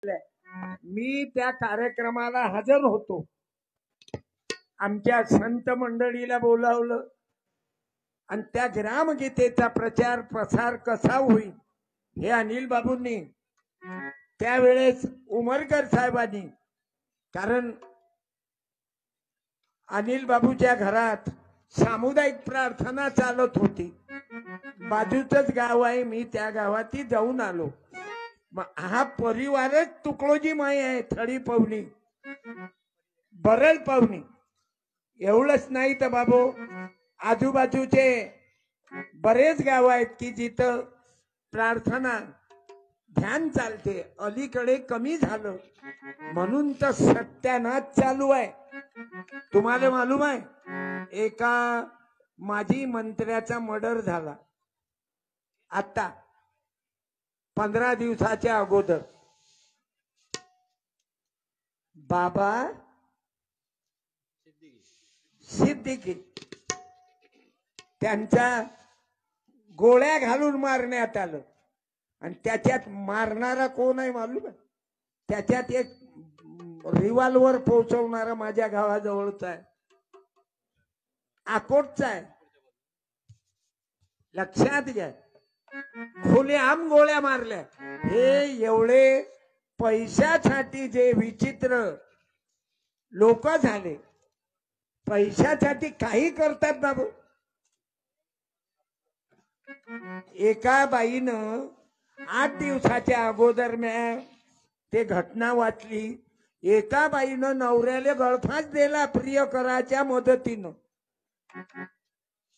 मी त्या कार्यक्रमाला हजर होतो. आमच्या संत मंडळीला बोलावलं आणि त्या ग्रामगीतेचा प्रचार प्रसार कसा होईल हे अनिल बाबूंनी त्यावेळेस उमरकर साहेबांनी, कारण अनिल बाबूच्या घरात सामुदायिक प्रार्थना चालत होती. बाजूचंच गाव आहे, मी त्या गावात जाऊन आलो. हा परिवारच तुकडोजी माई आहे. थडी पवनी, बरल पवनी, एवढंच नाही तर बाबू आजूबाजूचे बरेच गाव आहेत की जिथं प्रार्थना ध्यान चालते. अलीकडे कमी झालं म्हणून तर सत्यानाश चालू आहे. तुम्हाला मालूम आहे, एका माजी मंत्र्याचा मर्डर झाला आता 15 दिवसाच्या अगोदर. बाबा सिद्दीकी त्यांचा गोळ्या घालून मारण्यात आलं. आणि त्याच्यात मारणारा कोण आहे मालूम आहे? त्याच्यात एक रिव्हॉल्वर पोहोचवणारा माझ्या गावाजवळचा आहे, अकोटचा आहे. लक्षात घ्या, खुलेआम गोळ्या मारल्या. हे एवढे पैशासाठी जे विचित्र लोक झाले, पैशासाठी काही करतात बाबू. एका बाईनं 8 दिवसाच्या अगोदर मी ते घटना वाचली. एका बाईनं नवऱ्याला गळफास दिला प्रियकराच्या मदतीनं.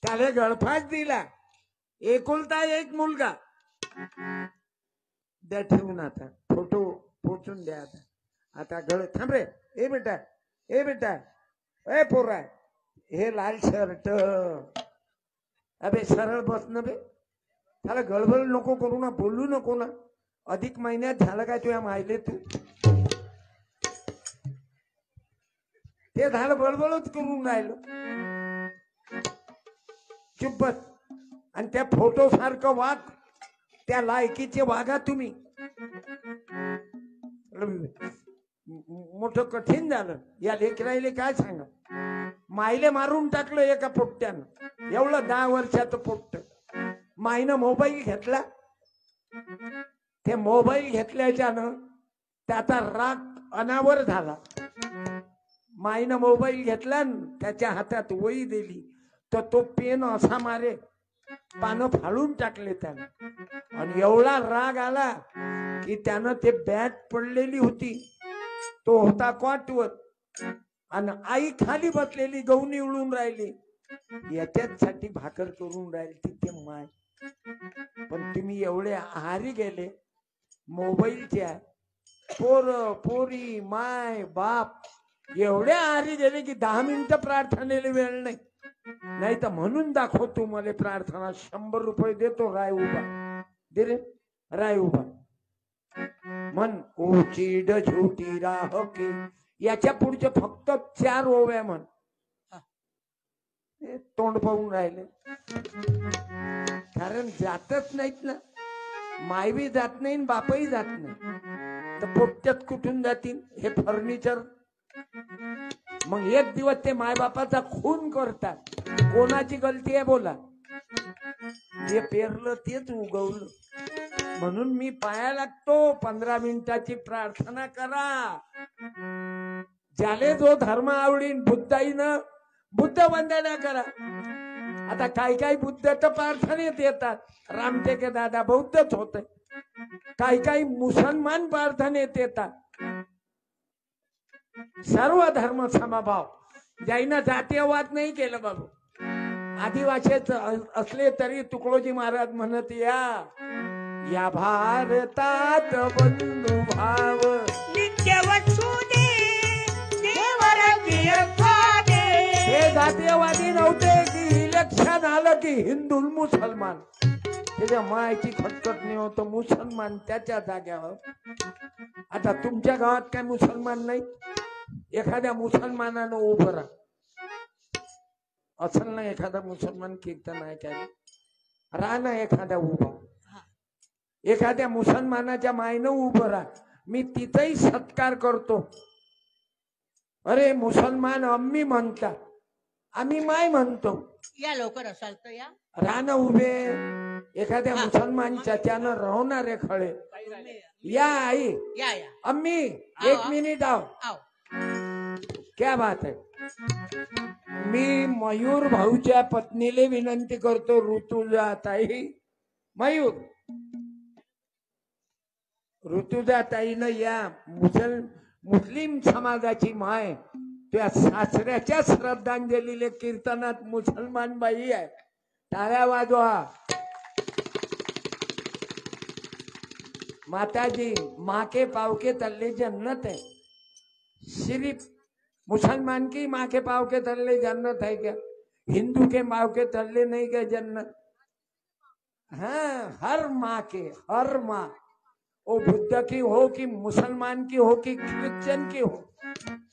त्याला गळफास दिला. एकुलता एक मुलगा. द्या ठेवून, आता फोटो पोचून द्या. आता गळ थांब रे. ए बेटा, ए बेटा, ए पोरा, हे लाल शर्ट, अबे सरळ बसणं बे. त्याला गळबळ नको करू ना, बोलू नको ना. अधिक महिन्यात झालं काय तुझ्या मायले? तू ते झालं, बळबळच करून राहिलं. चुप बस. आणि त्या फोटो सारखं वाघ, त्या लायकीचे वाघा तुम्ही. मोठं कठीण झालं. या लेकराईले काय सांगा, मायले मारून टाकलं एका पोट्ट्यानं. एवढं 10 वर्षाचं पोट्ट. माईनं मोबाईल घेतला. ते मोबाईल घेतल्याच्यानं त्याचा राग अनावर झाला. माईनं मोबाईल घेतला, त्याच्या हातात वही दिली तर तो पेन असा मारे, पानं फाडून टाकले त्यानं. आणि एवढा राग आला की त्यानं ते बॅट पडलेली होती, तो होता कॉटवर, आणि आई खाली बसलेली गहू निवडून राहिली. याच्यासाठी भाकर करून राहिली तिथे माय. पण तुम्ही एवढे आहारी गेले मोबाईलच्या. पोर पोरी माय बाप एवढे आहारी गेले की 10 मिनिटं प्रार्थनेला वेळ नाही. नाही तर म्हणून दाखवतो मला प्रार्थना. 100 रुपये देतो. राय उभा दे रे, राय उभा म्हण. ओचिड छोटी राह के, याच्या पुढचे फक्त 4 ओव्या म्हण. तोंड पाहून राहिले, कारण जातच नाहीत ना. मायबी जात नाही, बापही जात नाही, तर पोट्यात कुठून जातील हे फर्निचर. मग एक दिवस ते मायबापाचा खून करतात. कोणाची गलती आहे बोला? जे पेरलं तेच उगवलं. म्हणून मी पाया लागतो. 15 मिनिटाची प्रार्थना करा. ज्याले जो धर्म आवडीन, बुद्धाईनं बुद्ध वंदना करा. आता काही काही बुद्ध तर प्रार्थनेत येतात. रामटेके दादा बौद्धच होते. काही काही मुसलमान प्रार्थनेत येतात. सर्व धर्म समभाव. ज्यानं जातीयवाद नाही केलं बाबू. आदिवासीच असले तरी तुकडोजी महाराज म्हणत, या भारतात बंधू भाव नित्य वसुदे देवर दे. हे जातीयवादी नव्हते की इलेक्शन आलं की हिंदू मुसलमान. त्याच्या मायची खटखट नाही होत. मुसलमान त्याच्या जाग्यावर. आता तुमच्या गावात काय मुसलमान नाही? एखाद्या मुसलमानानं उभं राहा. असल ना एखादा मुसलमान कीर्तन ऐकायला, राहा ना एखाद्या उभा. एखाद्या मुसलमानाच्या मायनं उभं राहा. मी तिथंही सत्कार करतो. अरे मुसलमान अम्मी म्हणतात, आम्ही माय म्हणतो. या लवकर असाल तर या. रान उभे एखाद्या मुसलमानच्या त्यानं राहणारे खळे. या आई, या या अम्मी एक मिनिट आओ. आओ. क्या बात है. मी मयूर भाऊच्या पत्नीले विनंती करतो, ऋतुजाताई. मयूर, ऋतुजाताईनं या मुस्लिम समाजाची माय त्या सासऱ्याच्या श्रद्धांजलीले कीर्तनात मुसलमान बाई आहे. टाळ्या वाजवा. माताजी, माँ के पाव के तल्ले जन्नत है. सिर्फ मुसलमान की माँ के पाव के तल्ले जन्नत है क्या? हिंदू के पाव के तल्ले नहीं क्या जन्नत? हाँ, हर माँ के, हर माँ, वो बुद्ध की हो कि मुसलमान की हो कि क्रिश्चियन की हो,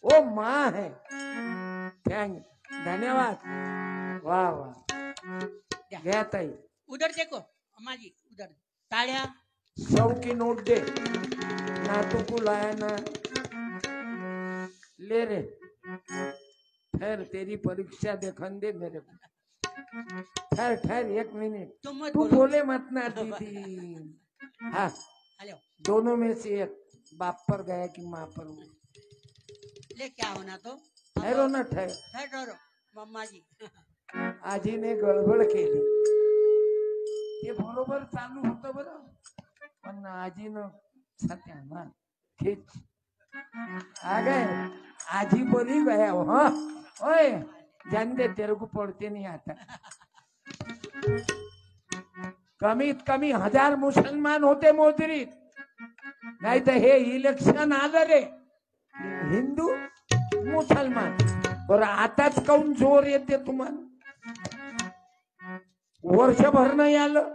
वो माँ है. थैंक, धन्यवाद. वाह वाह. घ्या ताई. उधर देखो अम्माजी, उधर ताळ्या. 100 की नोट दे ना. तू को लाया ना, ले रे. ठहर, तेरी परीक्षा देखन दे मेरे को. ठहर ठहर 1 मिनट. तू बोले मत ना दीदी. हाँ, दोनों में से एक, बाप पर गया कि माँ पर. ले क्या होना तो. ठहरो ना, ठहर. ठहरो मम्माजी. आजीने गडबड केली. ते बरोबर चालू होतं बरं, पण आजीनं सत्याना खीच. आ गए. आजी बोली गया हो. हाँ ओए, जान दे, तेरे को पढ़ते नहीं आता. कमीत कमी 1000 मुसलमान होते मोजरीत. नाही तर हे इलेक्शन आलं रे, हिंदू मुसलमान. बरं आताच काऊन जोर येते तुम्हाला? वर्षभर नाही आलं.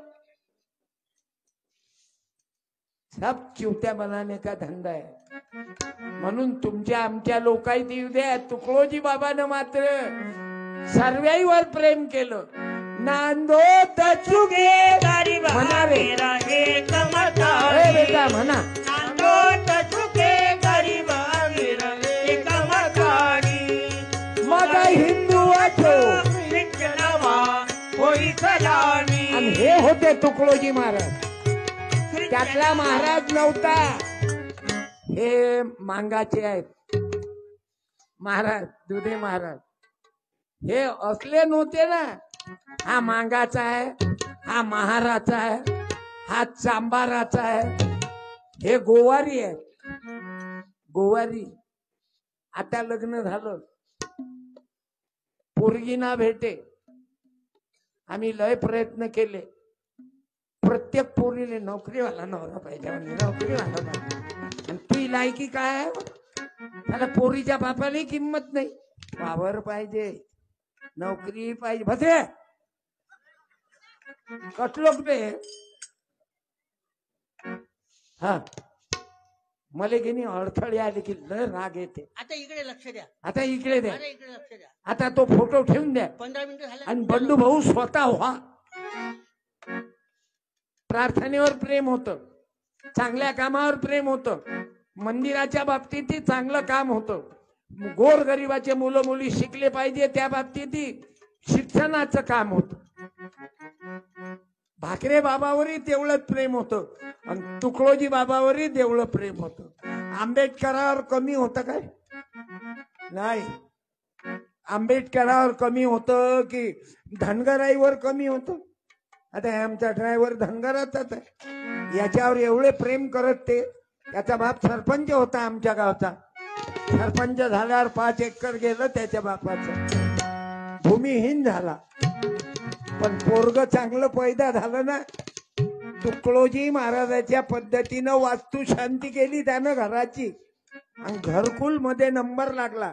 सब चिवत्या बनाने का धंदा आहे. म्हणून तुमच्या आमच्या लोकांनी देऊ द्या. तुकडोजी बाबानं मात्र सर्वांवर प्रेम केलं. नांदो तचुगे म्हणा रे बेटा, म्हणा. नांदो तचुगे गरीब अमीर मग हिंदू असो. आणि हे होते तुकडोजी महाराज. त्यातला महाराज नव्हता. हे मांगाचे आहेत महाराज, दुधे महाराज. हे असले नव्हते ना. हा मांगाचा आहे, हा महाराचा आहे, हा चांबाराचा आहे. हे गोवारी आहे, गोवारी. आता लग्न झालं, पोरगी ना भेटे. आम्ही लय प्रयत्न केले. प्रत्येक पोरीले नोकरीवाला नवरा पाहिजे, नोकरीवाला नवरा. आणि ती लायकी काय आहे? त्याला पोरीच्या बापाला किंमत नाही. वावर पाहिजे, नोकरी पाहिजे. भद्रे कटलोक बे. हा, मला की नाही अडथळे आले की लय राग येते. आता इकडे लक्ष द्या. आता इकडे द्या. अरे इकडे लक्ष द्या. आता तो फोटो ठेवून द्या. 15 मिनिटं झाले. आणि बंडू भाऊ स्वतः व्हा. प्रार्थनेवर प्रेम होतं, चांगल्या कामावर प्रेम होतं, मंदिराच्या बाबतीत चांगलं काम होतं. गोर गरिबाचे मुलं मुली शिकले पाहिजे त्या बाबतीत शिक्षणाचं काम होतं. भाकरे बाबावरही तेवढंच प्रेम होतं आणि तुकडोजी बाबावरही तेवढं प्रेम होतं. आंबेडकरावर कमी होतं काय? नाही. आंबेडकरावर कमी होतं की धनगराईवर कमी होतं? आता आमचा ड्रायव्हर धनगराचाच आहे. याच्यावर एवढे प्रेम करत ते. त्याचा बाप सरपंच होता आमच्या गावचा. सरपंच झाल्यावर 5 एकर गेलं त्याच्या बापाचं. भूमिहीन झाला. पण पोरग चांगलं पैदा झालं ना. तुकडोजी महाराजाच्या पद्धतीनं वास्तू शांती केली त्यानं घराची आणि घरकुल मध्ये नंबर लागला.